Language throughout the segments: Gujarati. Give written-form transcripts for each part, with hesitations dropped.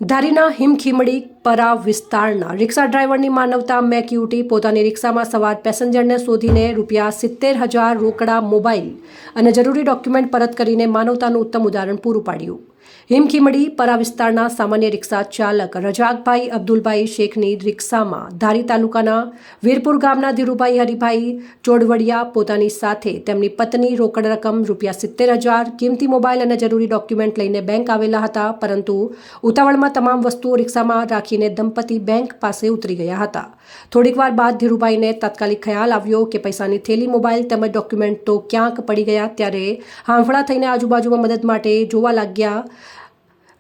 ધારીના હિમખીમડી પરા વિસ્તારના રિક્ષા ડ્રાઈવરની માનવતા મેં ક્યુટી પોતાની રિક્ષામાં સવાર પેસેન્જરને શોધીને ₹70,000 રોકડા મોબાઈલ અને જરૂરી ડોક્યુમેન્ટ પરત કરીને માનવતાનું ઉત્તમ ઉદાહરણ પૂરું પાડ્યું। હિમખીમડી પરા વિસ્તારના સામાન્ય રિક્ષા ચાલક રજાકભાઈ અબ્દુલભાઈ શેખની રિક્ષામાં ધારી તાલુકાના વીરપુર ગામના ધીરુભાઈ હરિભાઈ ચોડવડિયા પોતાની સાથે તેમની પત્ની રોકડ રકમ ₹70,000 કિંમતી મોબાઈલ અને જરૂરી ડોક્યુમેન્ટ લઈને બેંક આવેલા હતા, પરંતુ ઉતાવળમાં તમામ વસ્તુઓ રિક્ષામાં રાખીને દંપતી બેંક પાસે ઉતરી ગયા હતા। થોડીક વાર બાદ ધીરુભાઈને તાત્કાલિક ખ્યાલ આવ્યો કે પૈસાની થેલી, મોબાઈલ તેમજ ડોક્યુમેન્ટ તો ક્યાંક પડી ગયા। ત્યારે હાંફળા થઈને આજુબાજુમાં મદદ માટે જોવા લાગ્યા।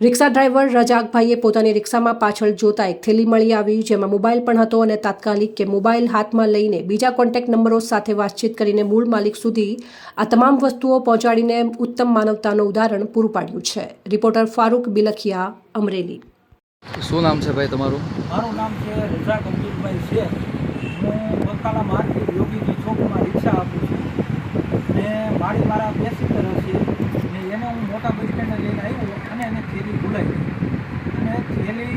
રિક્ષા ડ્રાઈવર રજાકભાઈએ પોતાની રિક્ષામાં પાછળ જોતા એક થેલી મળી આવી, જેમાં મોબાઈલ પણ હતો અને તાત્કાલિક કે મોબાઈલ હાથમાં લઈને બીજા કોન્ટેક્ટ નંબરો સાથે વાતચીત કરીને મૂળ માલિક સુધી આ તમામ વસ્તુઓ પહોંચાડીને ઉત્તમ માનવતાનું ઉદાહરણ પૂરું પાડ્યું છે। રિપોર્ટર ફારૂક બિલખિયા, અમરેલી। શું નામ છે ભાઈ તમારું? મારું નામ છે રજાક અબ્દુલભાઈ શેખ। હું બકાલા માર્કેટ યોગીજી ચોકમાં રિક્ષા આપું છું ને મારા પેસેન્જર હશે ને એને હું મોટા બસ સ્ટેન્ડે લઈને આવ્યો અને એને થેલી ભૂલાઈ ગઈ અને થેલી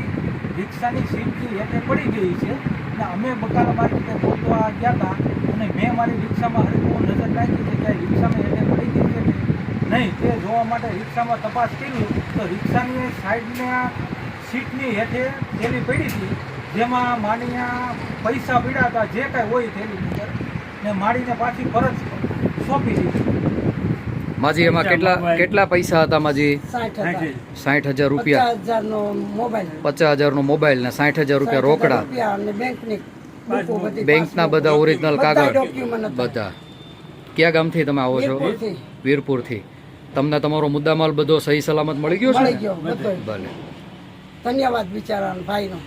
રિક્ષાની સીટથી હેઠે પડી ગઈ છે ને અમે બકાલા માર્કેટે ગોતવા ગયા હતા અને મેં મારી રિક્ષામાં હરખું નજર નાખી છે કે રિક્ષામાં હેઠે પડી ગઈ છે કે નહીં તે જોવા માટે રિક્ષામાં તપાસ કરી તો રિક્ષાની સાઈડના સીટની હેઠે થેલી પડી હતી, જેમાં માડીના પૈસા પડ્યા હતા, જે કાંઈ હોય થેલીની અંદર ને માડીને પાછી પરત સોંપી દીધી। માજી એમાં કેટલા પૈસા હતા માજી? 60,000 રૂપિયા, 50,000 નો મોબાઈલ ને 60,000 રૂપિયા રોકડા, બેંકના બધા ઓરિજિનલ કાગળ બધા। કયા ગામથી તમે આવો છો? વીરપુરથી। તમને તમારો મુદ્દામાલ બધો સહી સલામત મળી ગયો છે? ભલે, ધન્યવાદ બિચારા ભાઈનો।